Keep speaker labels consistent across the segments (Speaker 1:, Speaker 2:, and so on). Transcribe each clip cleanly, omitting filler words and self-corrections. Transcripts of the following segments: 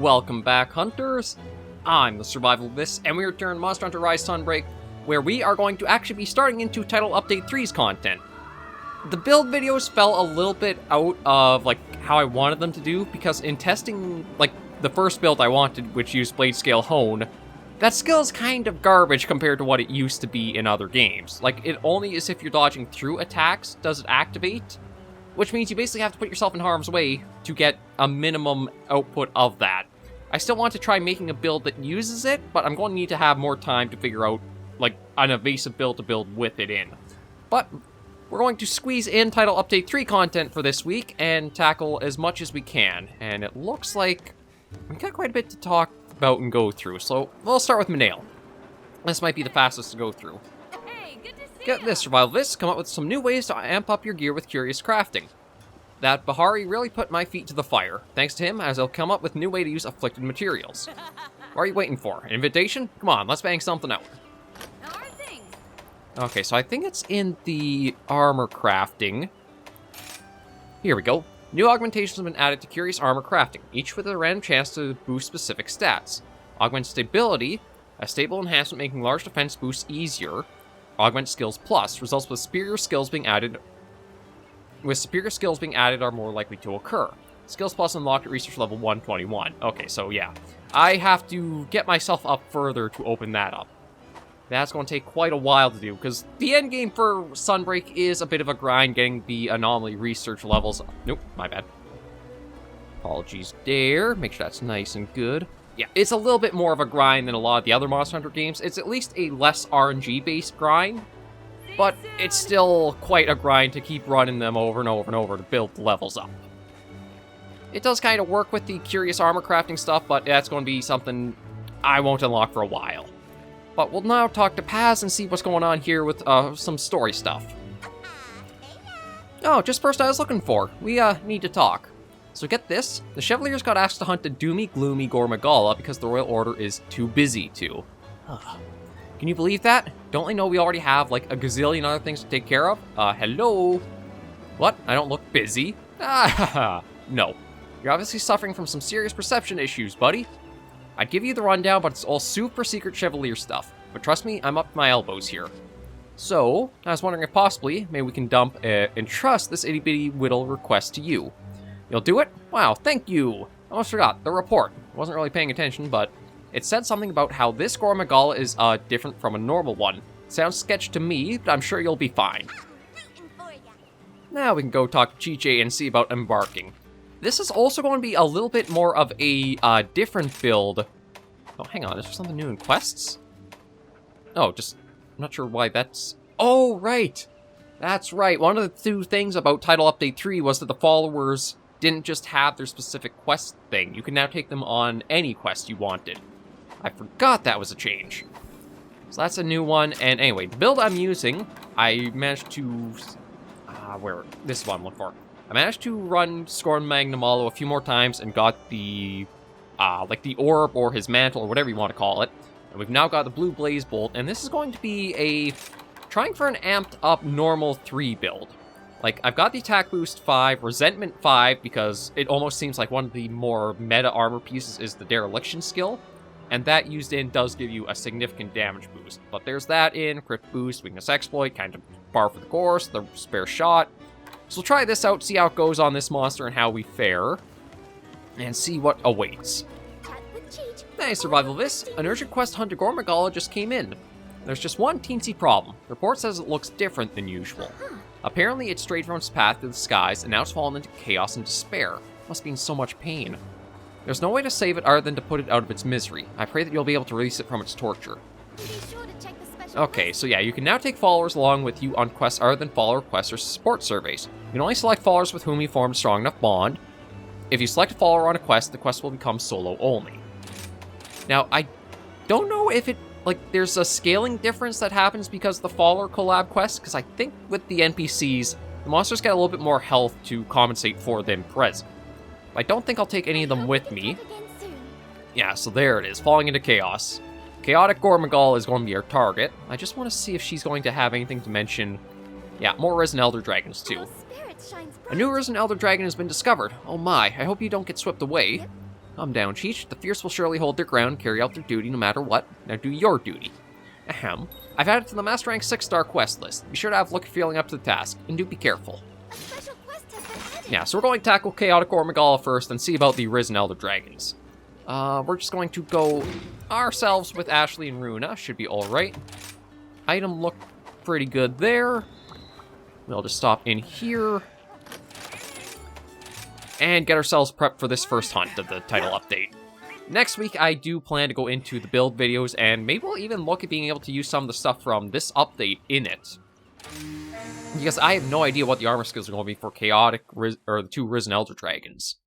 Speaker 1: Welcome back, Hunters! I'm the SurvivalVis, and we return Monster Hunter Rise Sunbreak, where we are going to actually be starting into Title Update 3's content. The build videos fell a little bit out of, how I wanted them to do, because in testing, the first build I wanted, which used Blade Scale Hone, that skill is kind of garbage compared to what it used to be in other games. It only is if you're dodging through attacks does it activate, which means you basically have to put yourself in harm's way to get a minimum output of that. I still want to try making a build that uses it, but I'm going to need to have more time to figure out, an evasive build to build with it in. But we're going to squeeze in Title Update 3 content for this week and tackle as much as we can. And it looks like we've got quite a bit to talk about and go through, so we'll start with Manale. This might be the fastest to go through.
Speaker 2: Hey, good to see
Speaker 1: Get this, SurvivalVis, come up with some new ways to amp up your gear with curious crafting. That Bahari really put my feet to the fire. Thanks to him, as he'll come up with a new way to use afflicted materials. What are you waiting for? An invitation? Come on, let's bang something out.
Speaker 2: How are things?
Speaker 1: Okay, so I think it's in the armor crafting. Here we go. New augmentations have been added to Curious Armor Crafting, each with a random chance to boost specific stats. Augment Stability, a stable enhancement making large defense boosts easier. Augment Skills Plus, results with superior skills being added are more likely to occur. Skills Plus unlocked at research level 121. Okay, so yeah. I have to get myself up further to open that up. That's going to take quite a while to do, because the end game for Sunbreak is a bit of a grind getting the anomaly research levels. Nope, my bad. Apologies there. Make sure that's nice and good. Yeah, it's a little bit more of a grind than a lot of the other Monster Hunter games. It's at least a less RNG-based grind, but it's still quite a grind to keep running them over and over and over to build the levels up. It does kind of work with the Curious Armor Crafting stuff, but that's going to be something I won't unlock for a while. But we'll now talk to Paz and see what's going on here with some story stuff. Oh, just the person I was looking for. We need to talk. So get this, the Chevaliers got asked to hunt the doomy, gloomy Gore Magala because the Royal Order is too busy to. Can you believe that? Don't they know we already have, a gazillion other things to take care of? Hello? What? I don't look busy? No. You're obviously suffering from some serious perception issues, buddy. I'd give you the rundown, but it's all super secret Chevalier stuff. But trust me, I'm up to my elbows here. So, I was wondering if possibly, maybe we can dump and trust this itty-bitty whittle request to you. You'll do it? Wow, thank you! I almost forgot, the report. I wasn't really paying attention, but it said something about how this Gore Magala is different from a normal one. Sounds sketch to me, but I'm sure you'll be fine. Now we can go talk to Chiche and see about embarking. This is also going to be a little bit more of a different build. Oh, hang on, is there something new in quests? Oh, I'm not sure why that's... Oh, right! That's right, one of the two things about Title Update 3 was that the followers didn't just have their specific quest thing. You can now take them on any quest you wanted. I forgot that was a change. So that's a new one, and anyway, the build I'm using, I managed to... this is what I'm looking for. I managed to run Scorn Magnamalo a few more times and got the, the orb or his mantle or whatever you want to call it. And we've now got the Blue Blaze Bolt, and this is going to be trying for an amped up normal 3 build. I've got the attack boost 5, resentment 5, because it almost seems like one of the more meta armor pieces is the dereliction skill. And that used in does give you a significant damage boost. But there's that in, crit boost, weakness exploit, kind of par for the course, the spare shot. So we'll try this out, see how it goes on this monster and how we fare, and see what awaits. Hey, SurvivalVis, an urgent quest to hunt Gore Magala just came in. There's just one teensy problem. The report says it looks different than usual. Apparently it strayed from its path through the skies, and now it's fallen into chaos and despair. Must be in so much pain. There's no way to save it other than to put it out of its misery. I pray that you'll be able to release it from its torture. Okay, so yeah, you can now take followers along with you on quests other than follower quests or support surveys. You can only select followers with whom you form a strong enough bond. If you select a follower on a quest, the quest will become solo only. Now, I don't know if there's a scaling difference that happens because of the follower collab quest, because I think with the NPCs, the monsters get a little bit more health to compensate for them present. I don't think I'll take any of them with me. Yeah, so there it is, falling into chaos. Chaotic Gore Magala is going to be our target. I just want to see if she's going to have anything to mention. Yeah, more Risen Elder Dragons too. A new Risen Elder Dragon has been discovered. Oh my, I hope you don't get swept away. Calm down, Cheech. The fierce will surely hold their ground, carry out their duty no matter what. Now do your duty. Ahem. I've added to the Master Rank 6-star quest list. Be sure to have a look feeling up to the task, and do be careful.
Speaker 2: A special quest has been added.
Speaker 1: Yeah, so we're going to tackle chaotic Gore Magala first, and see about the Risen Elder Dragons. We're just going to go ourselves with Ashley and Runa. Should be alright. Item look pretty good there. We'll just stop in here. And get ourselves prepped for this first hunt of the title update. Next week, I do plan to go into the build videos, and maybe we'll even look at being able to use some of the stuff from this update in it. Because I have no idea what the armor skills are going to be for Chaotic, or the 2 Risen Elder Dragons.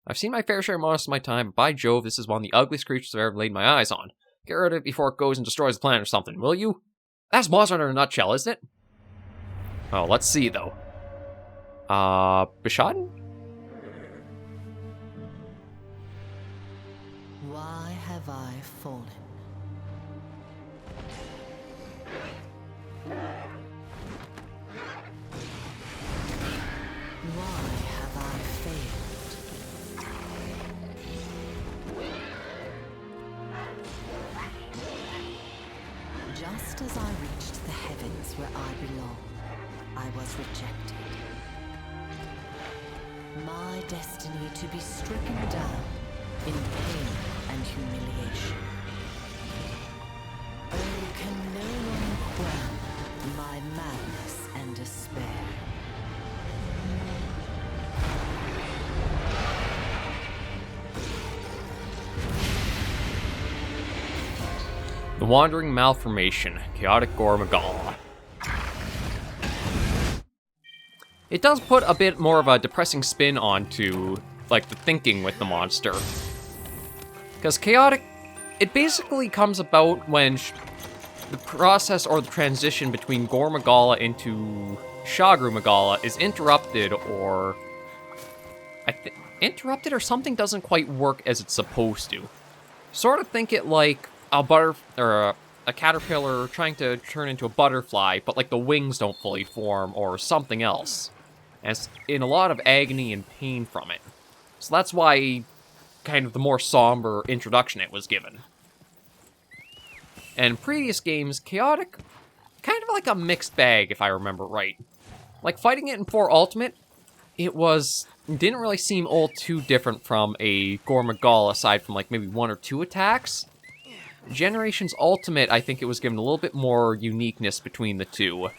Speaker 1: I've seen my fair share most of my time, but by Jove, this is one of the ugliest creatures I've ever laid my eyes on. Get rid of it before it goes and destroys the planet or something, will you? That's Monster Hunter in a nutshell, isn't it? Oh, let's see, though. Bishaden?
Speaker 3: Why have I fallen? Why have I failed? Just as I reached the heavens where I belong, I was rejected. My destiny to be stricken down in pain and humiliation. Oh, can no one quell my madness and despair?
Speaker 1: The Wandering Malformation, Chaotic Gore Magala. It does put a bit more of a depressing spin onto, like, the thinking with the monster. Because Chaotic, it basically comes about when the process or the transition between Gore Magala into Shagaru Magala is interrupted, or... interrupted or something doesn't quite work as it's supposed to. Sort of think it like a caterpillar trying to turn into a butterfly, but like the wings don't fully form, or something else. And it's in a lot of agony and pain from it. So that's why kind of the more somber introduction it was given. And in previous games, Chaotic, kind of like a mixed bag, if I remember right. Like, fighting it in 4 Ultimate, it didn't really seem all too different from a Gore Magala, aside from like maybe 1 or 2 attacks. Generations Ultimate, I think it was given a little bit more uniqueness between the two.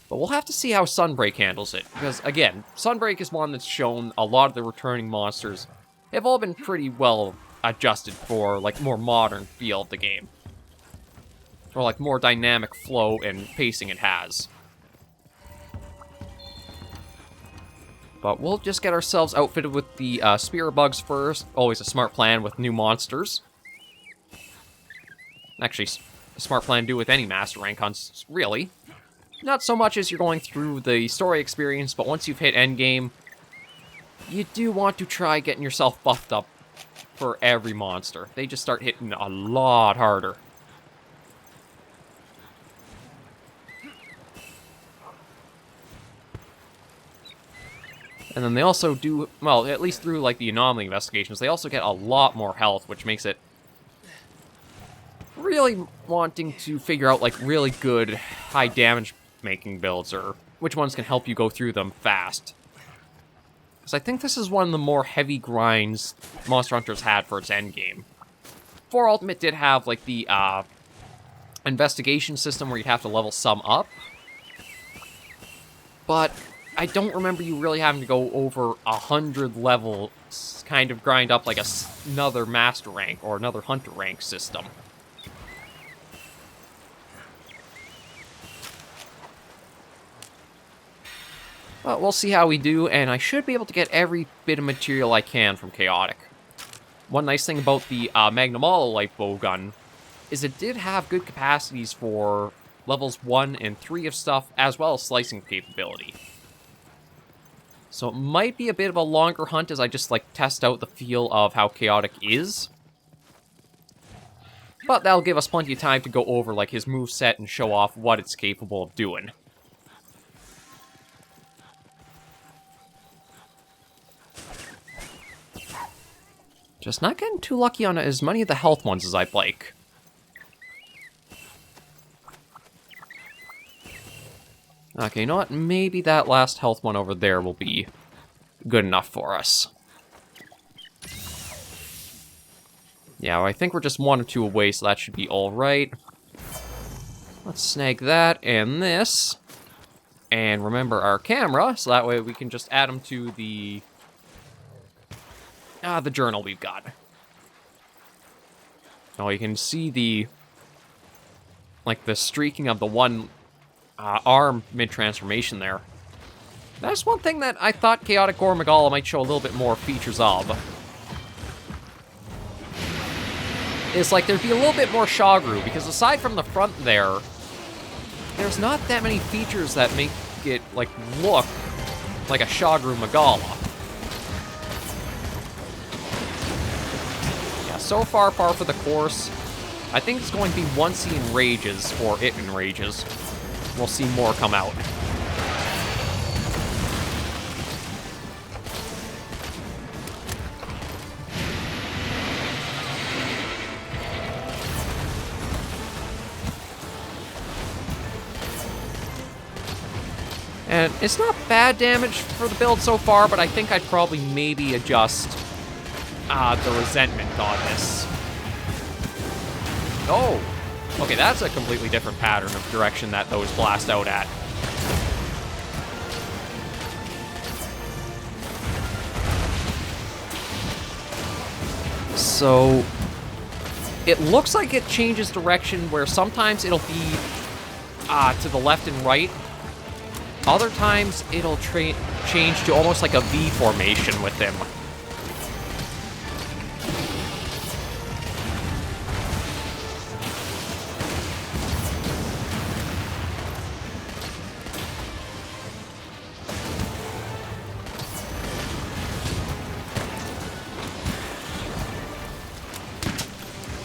Speaker 1: But we'll have to see how Sunbreak handles it, because again, Sunbreak is one that's shown a lot of the returning monsters have all been pretty well adjusted for like more modern feel of the game. Or like more dynamic flow and pacing it has. But we'll just get ourselves outfitted with the Spear Bugs first. Always a smart plan with new monsters. Actually, a smart plan to do with any Master Rank hunts, really. Not so much as you're going through the story experience, but once you've hit endgame, you do want to try getting yourself buffed up for every monster. They just start hitting a lot harder. And then they also do, well, at least through like the anomaly investigations, they also get a lot more health, which makes it really wanting to figure out like really good high damage making builds, or which ones can help you go through them fast. Because I think this is one of the more heavy grinds Monster Hunter's had for its endgame. 4 Ultimate did have like the investigation system where you'd have to level some up. But I don't remember you really having to go over 100 levels, kind of grind up like another Master Rank or another Hunter Rank system. But we'll see how we do, and I should be able to get every bit of material I can from Chaotic. One nice thing about the Magnamalo light bow gun is it did have good capacities for levels 1 and 3 of stuff, as well as slicing capability. So it might be a bit of a longer hunt as I just like test out the feel of how Chaotic is. But that'll give us plenty of time to go over like his moveset and show off what it's capable of doing. Just not getting too lucky on as many of the health ones as I'd like. Okay, you know what? Maybe that last health one over there will be good enough for us. Yeah, well, I think we're just 1 or 2 away, so that should be alright. Let's snag that and this. And remember our camera, so that way we can just add them to the journal we've got. Now you can see the streaking of the one arm mid-transformation there. That's one thing that I thought Chaotic Gore Magala might show a little bit more features of. Is like there'd be a little bit more Shagaru, because aside from the front there's not that many features that make it look like a Shagaru Magala. Yeah, so far par for the course. I think it's going to be once he enrages, or it enrages. We'll see more come out. And it's not bad damage for the build so far, but I think I'd probably maybe adjust the resentment on this. Oh! Okay, that's a completely different pattern of direction that those blast out at. So it looks like it changes direction where sometimes it'll be to the left and right. Other times, it'll change to almost like a V formation with him.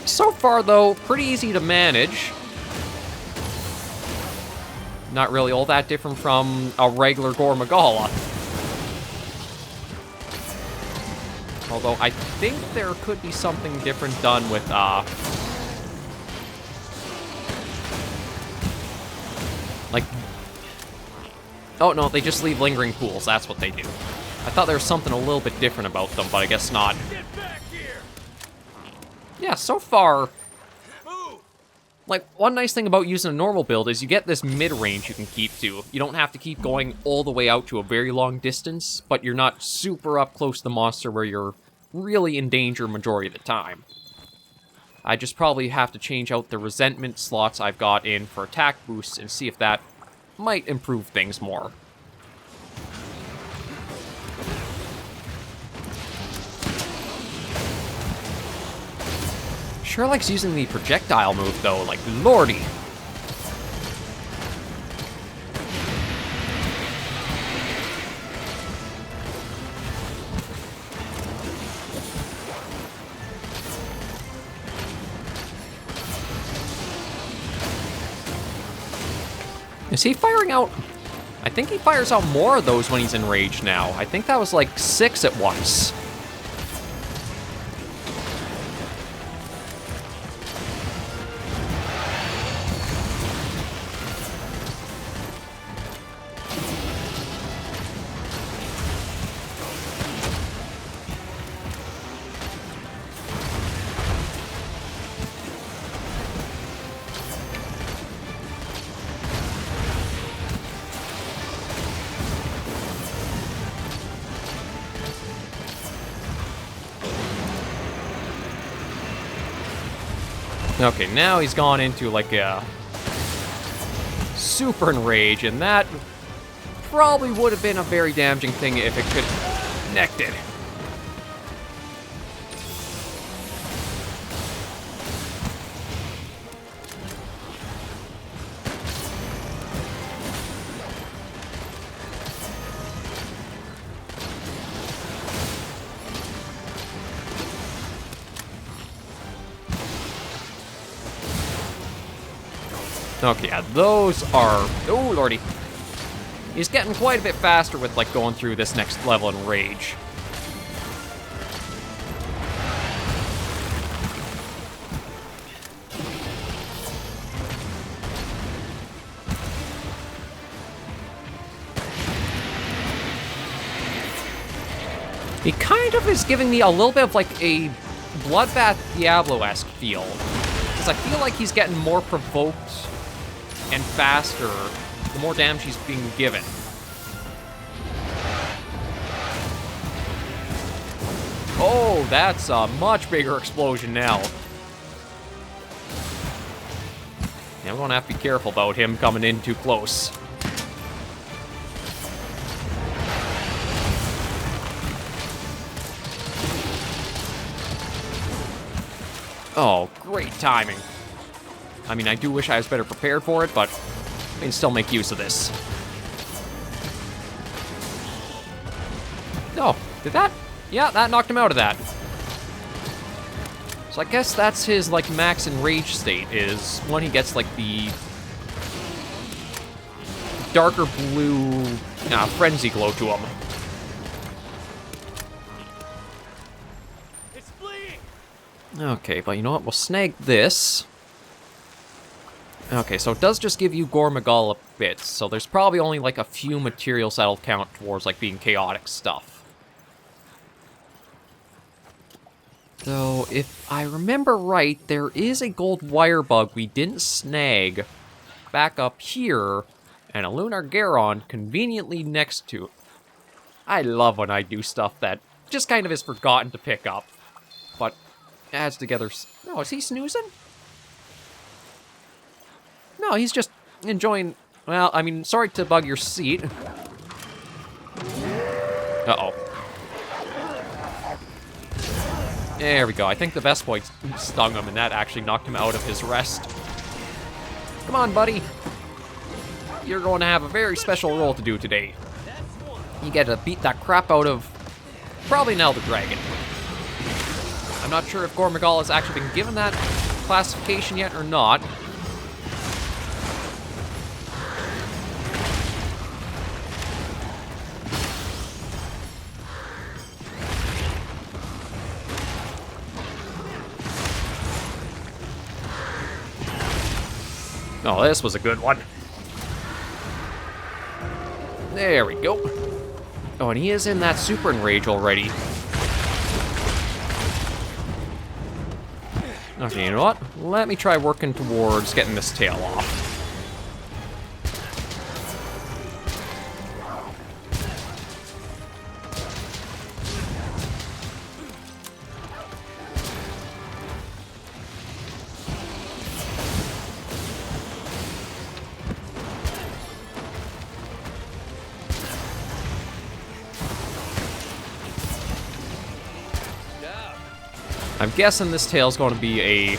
Speaker 1: So far, though, pretty easy to manage. Not really all that different from a regular Gore Magala. Although I think there could be something different done with, oh no, they just leave lingering pools, that's what they do. I thought there was something a little bit different about them, but I guess not. Get back here! Yeah, so far, one nice thing about using a normal build is you get this mid-range you can keep to. You don't have to keep going all the way out to a very long distance, but you're not super up close to the monster where you're really in danger majority of the time. I just probably have to change out the resentment slots I've got in for attack boosts and see if that might improve things more. Sure likes using the projectile move, though, like lordy. Is he firing out? I think he fires out more of those when he's enraged now. I think that was like 6 at once. Okay, now he's gone into like a super enrage, and that probably would have been a very damaging thing if it could have connected. Okay, yeah, those are... Oh, lordy. He's getting quite a bit faster with, like, going through this next level in Rage. He kind of is giving me a little bit of like a Bloodbath Diablo-esque feel. Because I feel like he's getting more provoked and faster the more damage he's being given. Oh, that's a much bigger explosion now. Yeah, I'm gonna have to be careful about him coming in too close. Oh, great timing. I mean, I do wish I was better prepared for it, but I can still make use of this. Oh, did that? Yeah, that knocked him out of that. So I guess that's his, like, max enrage state, is when he gets, like, the darker blue frenzy glow to him.
Speaker 4: It's bleeding.
Speaker 1: Okay, but you know what? We'll snag this. Okay, so it does just give you Gore Magala bits, so there's probably only, like, a few materials that'll count towards, like, being chaotic stuff. So, if I remember right, there is a gold wire bug we didn't snag back up here, and a Lunar Garon conveniently next to it. I love when I do stuff that just kind of is forgotten to pick up, but adds together. No, is he snoozing? No, he's just enjoying. Well, I mean, sorry to bug your seat. Uh-oh. There we go. I think the Vest Point stung him, and that actually knocked him out of his rest. Come on, buddy. You're going to have a very special role to do today. You get to beat that crap out of probably an Elder Dragon. I'm not sure if Gore Magala has actually been given that classification yet or not. Oh, this was a good one. There we go. Oh, and he is in that super enrage already. Okay, you know what? Let me try working towards getting this tail off. I'm guessing this tail's going to be a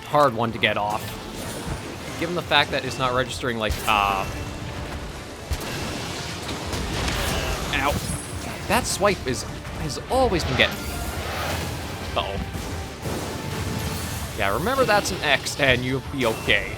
Speaker 1: hard one to get off. Given the fact that it's not registering, like, Ow. That swipe has always been getting me. Uh-oh. Yeah, remember that's an X and you'll be okay.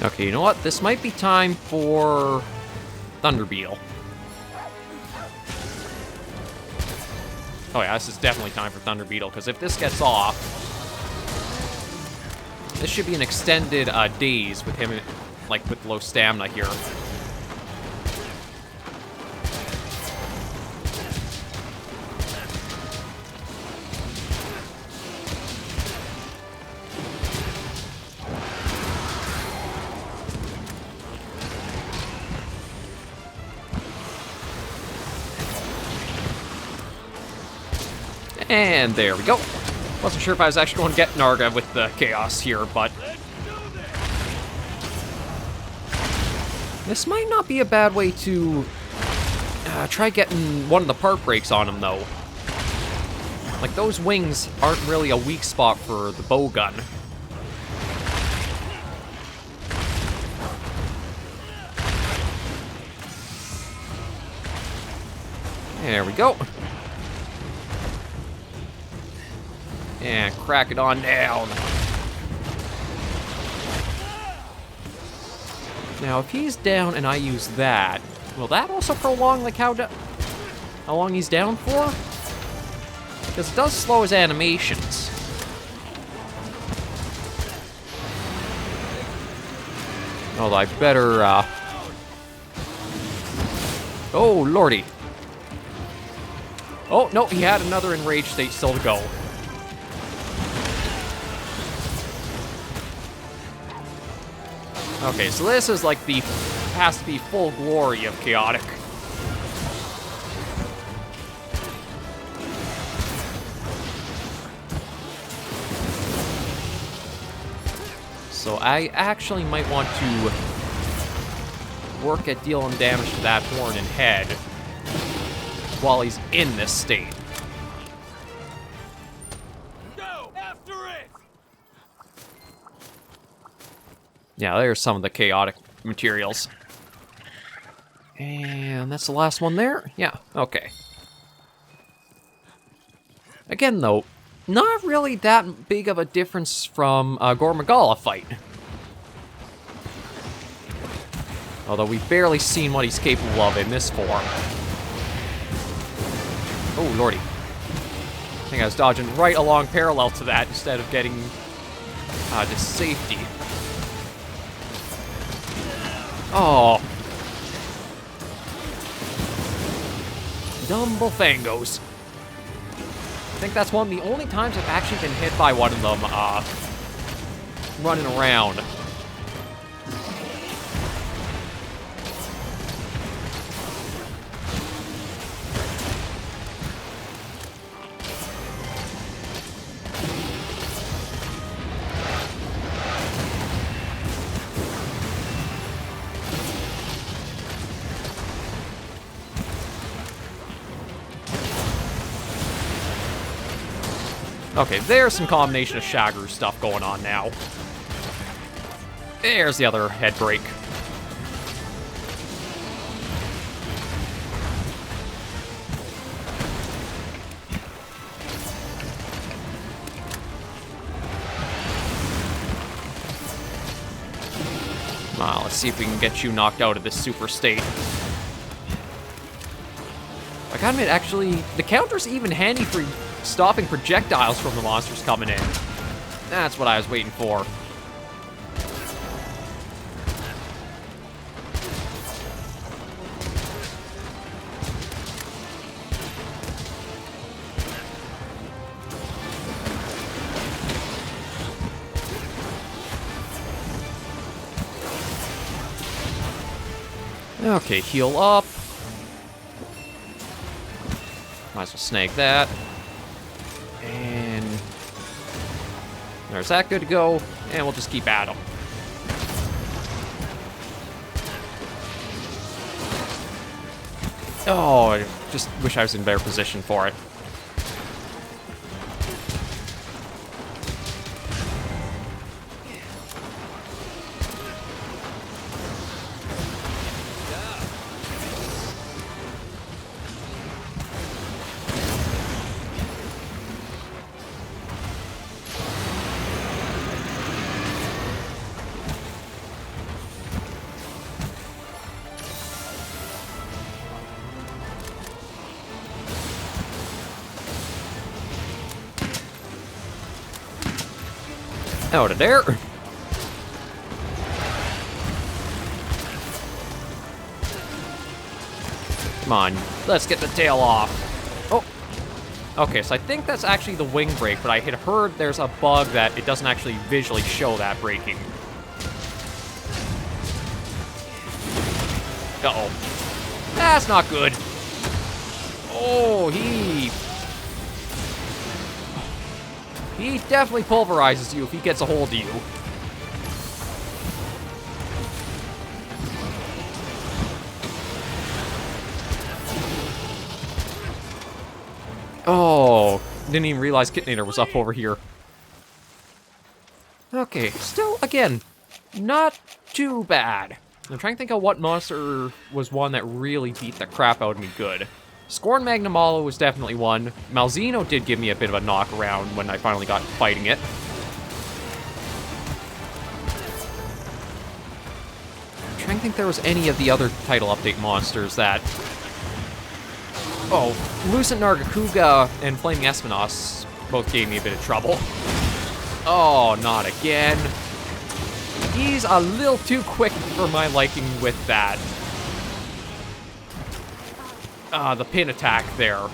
Speaker 1: Okay, you know what? This might be time for Thunder Beetle. Oh yeah, this is definitely time for Thunder Beetle, because if this gets off, this should be an extended daze with him, like, with low stamina here. And there we go. Wasn't sure if I was actually going to get Narga with the Chaos here, but this might not be a bad way to try getting one of the part breaks on him, though. Like, those wings aren't really a weak spot for the bow gun. There we go. And crack it on down. Now, if he's down and I use that, will that also prolong, like, how long he's down for? Because it does slow his animations. Although I better, Oh, lordy. Oh, no, he had another enraged state still to go. Okay, so this is like the... has to be full glory of chaotic. So I actually might want to work at dealing damage to that horn and head while he's in this state.
Speaker 4: Go after it!
Speaker 1: Yeah, there's some of the chaotic materials. And that's the last one there? Yeah, okay. Again, though, not really that big of a difference from Gore Magala fight. Although we've barely seen what he's capable of in this form. Oh, lordy. I think I was dodging right along parallel to that instead of getting to safety. Oh. Dumb Bullfangos. I think that's one of the only times I've actually been hit by one of them, running around. Okay, there's some combination of Shagaru stuff going on now. There's the other head break. Let's see if we can get you knocked out of this super state. I gotta admit, actually, the counter's even handy for stopping projectiles from the monsters coming in. That's what I was waiting for. Okay, heal up. Might as well snag that. And there's that good to go. And we'll just keep at him. Oh, I just wish I was in a better position for it. Out of there. Come on, let's get the tail off. Oh, okay, so I think that's actually the wing break, but I had heard there's a bug that it doesn't actually visually show that breaking. Uh-oh. That's not good. Oh, He definitely pulverizes you if he gets a hold of you. Oh, didn't even realize Kitnator was up over here. Okay, still, again, not too bad. I'm trying to think of what monster was one that really beat the crap out of me good. Scorn Magnamalo was definitely one. Malzeno did give me a bit of a knock around when I finally got fighting it. I'm trying to think there was any of the other title update monsters that... Oh, Lucent Nargacuga and Flaming Espinos both gave me a bit of trouble. Oh, not again. He's a little too quick for my liking with that. The pin attack there.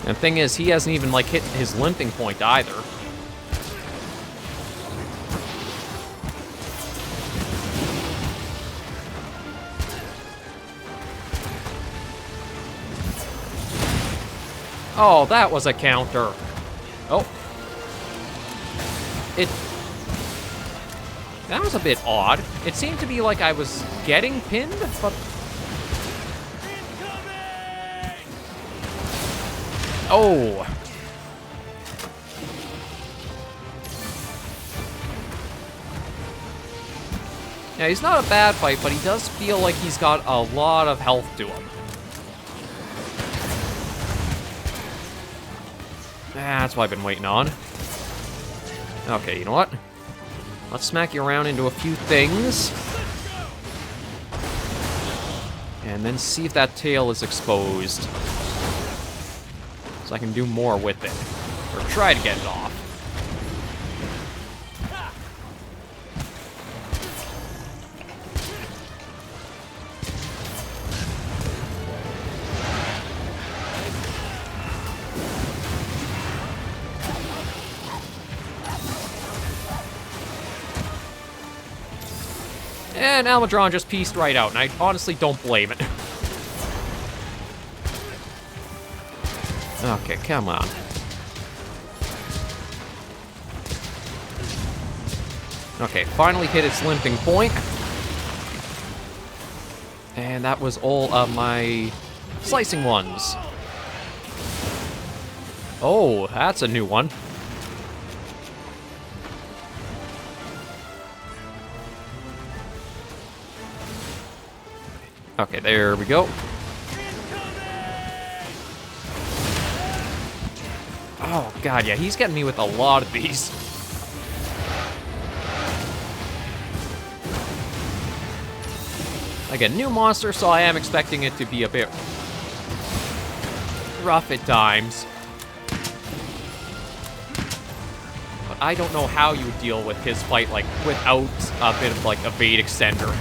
Speaker 1: And the thing is, he hasn't even, like, hit his limping point either. Oh, that was a counter. Oh. That was a bit odd. It seemed to be like I was getting pinned, but... Oh! Yeah, he's not a bad fight, but he does feel like he's got a lot of health to him. That's what I've been waiting on. Okay, you know what? Let's smack you around into a few things. And then see if that tail is exposed. So I can do more with it. Or try to get it off. And Almadron just pieced right out, and I honestly don't blame it. Okay, come on. Okay, finally hit its limping point. And that was all of my slicing ones. Oh, that's a new one. Okay, there we go. Oh, God, yeah, he's getting me with a lot of these. Like a new monster, so I am expecting it to be a bit rough at times. But I don't know how you would deal with his fight, like, without a bit of, like, evade extender.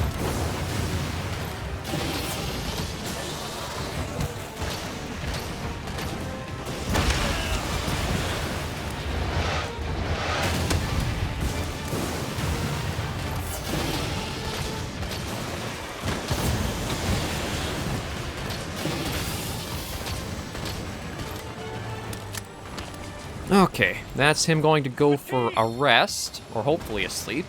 Speaker 1: Okay, that's him going to go for a rest, or hopefully a sleep.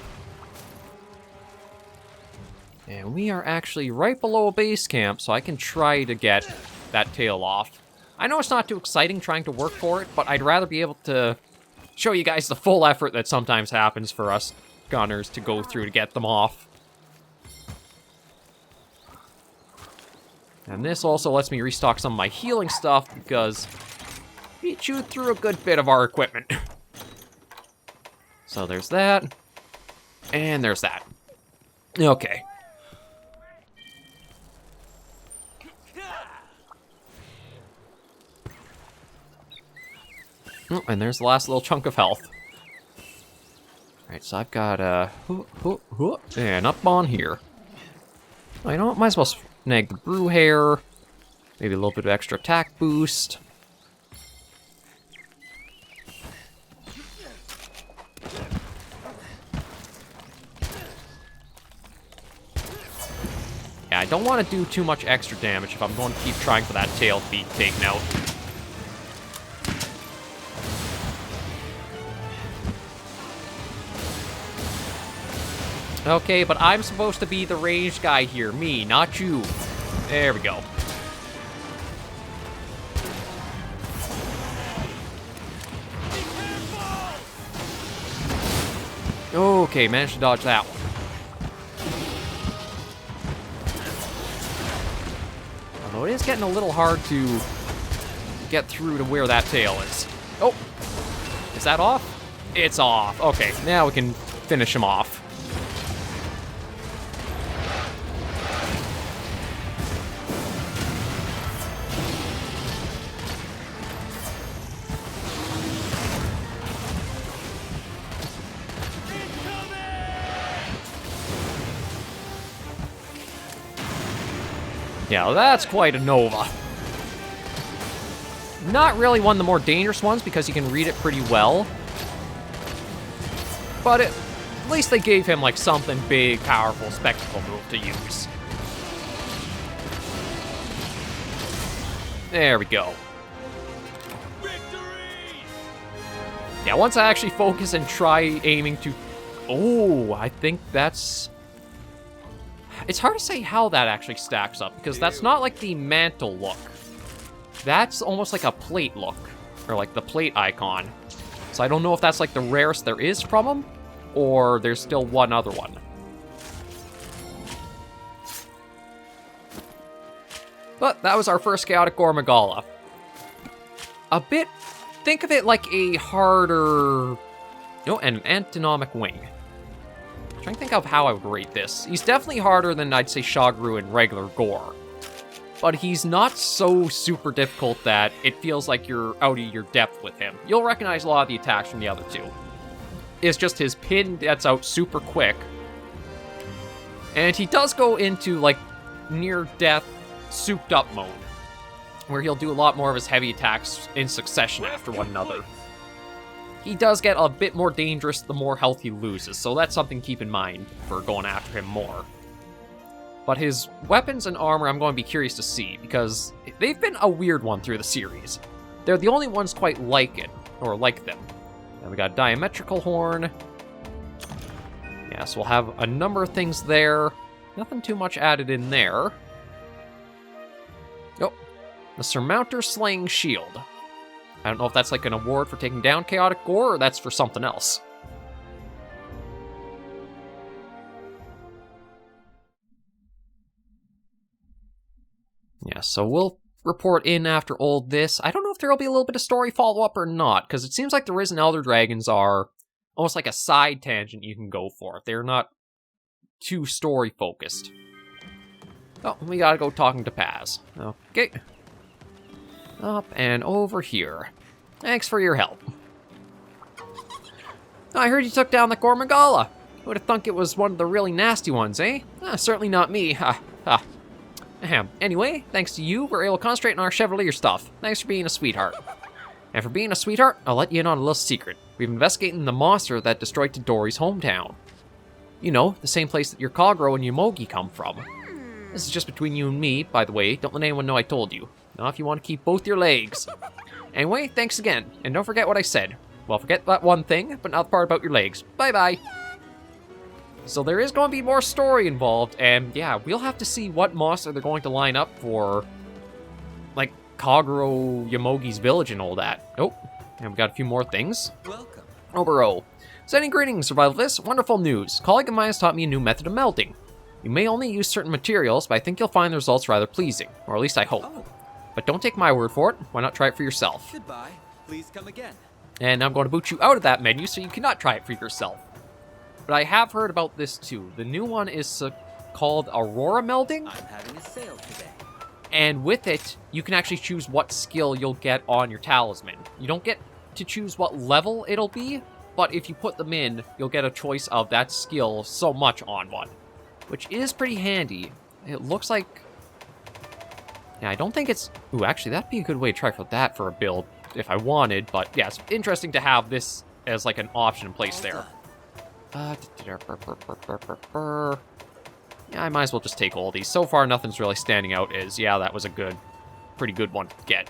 Speaker 1: And we are actually right below a base camp, so I can try to get that tail off. I know it's not too exciting trying to work for it, but I'd rather be able to show you guys the full effort that sometimes happens for us gunners to go through to get them off. And this also lets me restock some of my healing stuff, because he chewed through a good bit of our equipment. So there's that. And there's that. Okay. Oh, and there's the last little chunk of health. Alright, so I've got, and up on here. Oh, you know what? Might as well snag the brew hair. Maybe a little bit of extra attack boost. Yeah, I don't want to do too much extra damage if I'm going to keep trying for that tail to be taken out. Okay, but I'm supposed to be the ranged guy here. Me, not you. There we go. Okay, managed to dodge that one. Although it is getting a little hard to get through to where that tail is. Oh, is that off? It's off. Okay, now we can finish him off. Yeah, that's quite a Nova. Not really one of the more dangerous ones because you can read it pretty well. But at least they gave him like something big, powerful, spectacle move to use. There we go.
Speaker 4: Victory!
Speaker 1: Yeah, once I actually focus and try aiming to... Oh, I think that's... It's hard to say how that actually stacks up, because that's not like the mantle look. That's almost like a plate look, or like the plate icon. So I don't know if that's like the rarest there is from them, or there's still one other one. But that was our first chaotic Gore Magala. A bit, think of it like a harder, an antinomic wing. I'm trying to think of how I would rate this. He's definitely harder than I'd say Shagaru and regular Gore. But he's not so super difficult that it feels like you're out of your depth with him. You'll recognize a lot of the attacks from the other two. It's just his pin that's out super quick. And he does go into like near-death souped up mode, where he'll do a lot more of his heavy attacks in succession after one another. He does get a bit more dangerous the more health he loses, so that's something to keep in mind for going after him more. But his weapons and armor I'm going to be curious to see, because they've been a weird one through the series. They're the only ones quite like it, or like them. And we got diametrical horn. Yeah, so we'll have a number of things there. Nothing too much added in there. Oh, the Surmounter Slaying Shield. I don't know if that's like an award for taking down Chaotic Gore, or that's for something else. Yeah, so we'll report in after all this. I don't know if there'll be a little bit of story follow-up or not, because it seems like the Risen Elder Dragons are almost like a side tangent you can go for. They're not too story-focused. Oh, we gotta go talking to Paz. Okay. Up and over here. Thanks for your help. I heard you took down the Gore Magala. Who would have thunk it was one of the really nasty ones, eh? Certainly not me. Ha, ha. Ahem. Anyway, thanks to you, we're able to concentrate on our Chevalier stuff. Thanks for being a sweetheart. And for being a sweetheart, I'll let you in on a little secret. We've been investigating the monster that destroyed Todori's hometown. You know, the same place that your Kagero and Yomogi come from. This is just between you and me, by the way. Don't let anyone know I told you. Now, if you want to keep both your legs. Anyway, thanks again. And don't forget what I said. Well, forget that one thing, but not the part about your legs. Bye-bye. So there is going to be more story involved, and yeah, we'll have to see what monster they're going to line up for, like, Kagero Yomogi's village and all that. Oh, and we got a few more things.
Speaker 5: Welcome.
Speaker 1: Obero. Sending greetings, SurvivalVis. Wonderful news. A colleague of mine has taught me a new method of melting. You may only use certain materials, but I think you'll find the results rather pleasing. Or at least I hope.
Speaker 5: Oh,
Speaker 1: But don't take my word for it. Why not try it for yourself?
Speaker 5: goodbye. Please come again.
Speaker 1: And I'm going to boot you out of that menu so you cannot try it for yourself. But I have heard about this too. The new one is called Aurora Melding.
Speaker 5: I'm having a sale today.
Speaker 1: And with it, you can actually choose what skill you'll get on your talisman. You don't get to choose what level it'll be, but if you put them in, you'll get a choice of that skill so much on one. Which is pretty handy. It looks like... Yeah, I don't think it's... Ooh, actually, that'd be a good way to try for that for a build, if I wanted. But yeah, it's interesting to have this as like an option in place there. Yeah, I might as well just take all these. So far, nothing's really standing out as, yeah, that was a pretty good one to get.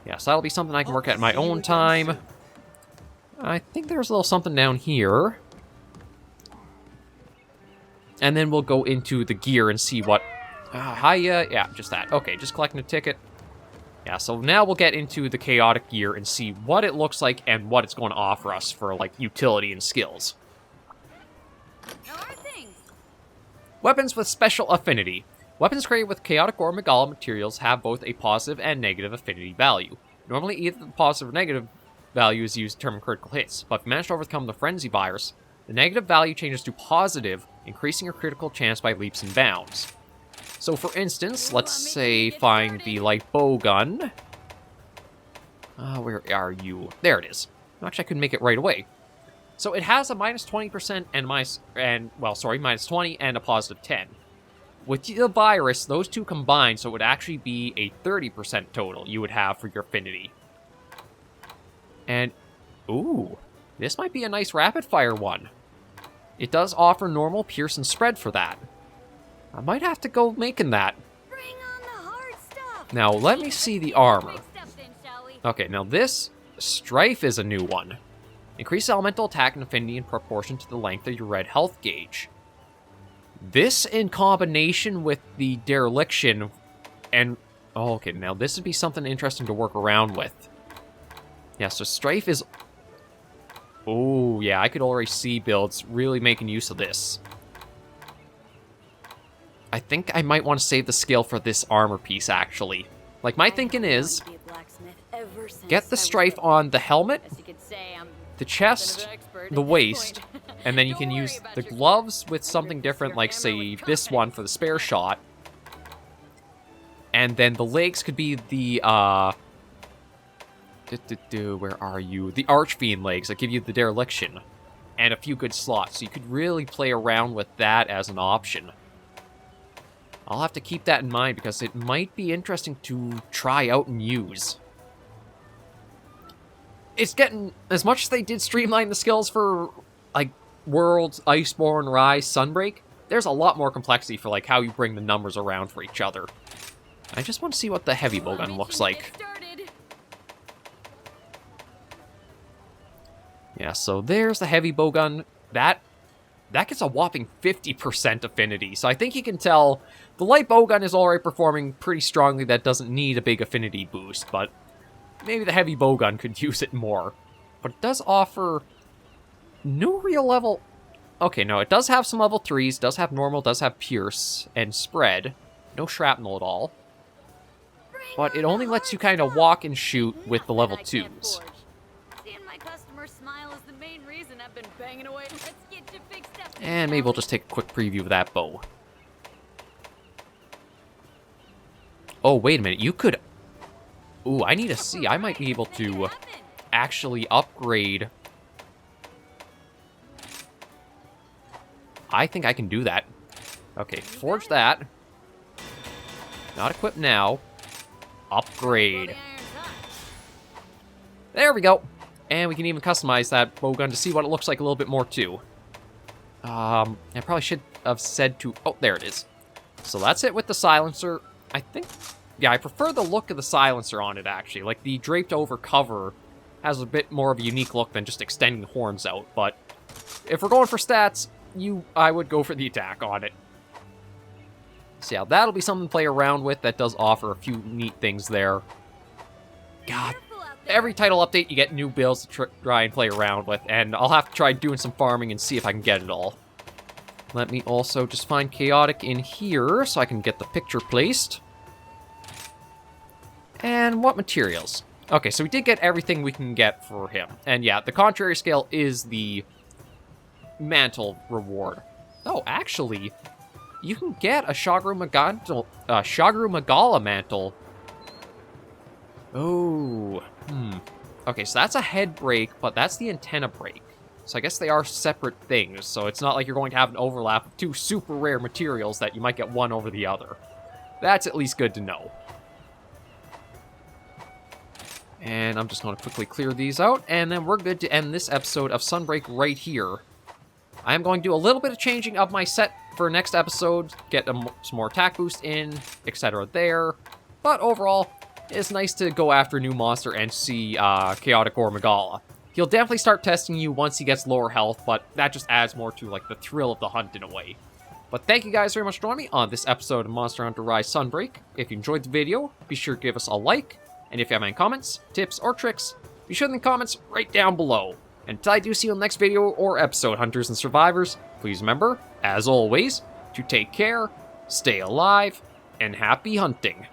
Speaker 1: Yeah, so that'll be something I can work at in my own time. I think there's a little something down here. And then we'll go into the gear and see what... hiya. Yeah, just that. Okay, just collecting a ticket. Yeah, so now we'll get into the chaotic gear and see what it looks like and what it's going to offer us for, like, utility and skills.
Speaker 2: Now our things.
Speaker 1: Weapons with special affinity. Weapons created with chaotic Gore Magala materials have both a positive and negative affinity value. Normally, either the positive or negative value is used to determine critical hits, but if you manage to overcome the frenzy virus, the negative value changes to positive, increasing your critical chance by leaps and bounds. So, for instance, let's say find the light bow gun. Where are you? There it is. Actually, I couldn't make it right away. So it has a minus 20% and minus 20 and a positive 10. With the virus, those two combined, so it would actually be a 30% total you would have for your affinity. And, ooh, this might be a nice rapid-fire one. It does offer normal, pierce, and spread for that. I might have to go making that.
Speaker 2: Bring on the hard stuff.
Speaker 1: Now, let me see the armor.
Speaker 2: Big steps in, shall we?
Speaker 1: Okay, now this Strife is a new one. Increase elemental attack and affinity in proportion to the length of your red health gauge. This in combination with the dereliction and... Oh, okay, now this would be something interesting to work around with. Yeah, so Strife is... Oh, yeah, I could already see builds really making use of this. I think I might want to save the skill for this armor piece, actually. Like, my thinking is... Get the Strife on the helmet, the chest, the waist, and then you can use the gloves with something different, like, say, this one for the spare shot. And then the legs could be the, where are you? The Archfiend legs that give you the dereliction. And a few good slots, so you could really play around with that as an option. I'll have to keep that in mind, because it might be interesting to try out and use. It's getting... As much as they did streamline the skills for, like, Worlds, Iceborne, Rise, Sunbreak, there's a lot more complexity for, like, how you bring the numbers around for each other. I just want to see what the heavy bowgun looks like. Yeah, so there's the heavy bowgun. That gets a whopping 50% affinity, so I think you can tell the light bowgun is already performing pretty strongly. That doesn't need a big affinity boost, but maybe the heavy bowgun could use it more. But it does offer no real level... Okay, no, it does have some level 3s, does have normal, does have pierce, and spread. No shrapnel at all. But it only lets you kind of walk and shoot with the level 2s. And maybe we'll just take a quick preview of that bow. Oh, wait a minute, you could... Ooh, I need to see. I might be able to actually upgrade. I think I can do that. Okay, forge that. Not equipped now. Upgrade. There we go. And we can even customize that bowgun to see what it looks like a little bit more, too. I probably should have said to... Oh, there it is. So that's it with the silencer. I think... Yeah, I prefer the look of the silencer on it, actually. Like, the draped over cover has a bit more of a unique look than just extending horns out. But if we're going for stats, I would go for the attack on it. So yeah, that'll be something to play around with. That does offer a few neat things there. God, every title update you get new builds to try and play around with, and I'll have to try doing some farming and see if I can get it all. Let me also just find Chaotic in here so I can get the picture placed. And what materials? Okay, so we did get everything we can get for him. And yeah, the contrary scale is the mantle reward. Oh, actually, you can get a Shagaru Magala mantle. Oh, Okay, so that's a head break, but that's the antenna break. So I guess they are separate things, so it's not like you're going to have an overlap of two super rare materials that you might get one over the other. That's at least good to know. And I'm just going to quickly clear these out, and then we're good to end this episode of Sunbreak right here. I'm going to do a little bit of changing of my set for next episode, get some more attack boost in, etc. there. But overall, it's nice to go after a new monster and see Chaotic Gore Magala. He'll definitely start testing you once he gets lower health, but that just adds more to like the thrill of the hunt in a way. But thank you guys very much for joining me on this episode of Monster Hunter Rise Sunbreak. If you enjoyed the video, be sure to give us a like. And if you have any comments, tips, or tricks, be sure in the comments right down below. And until I do see you in the next video or episode, Hunters and Survivors, please remember, as always, to take care, stay alive, and happy hunting.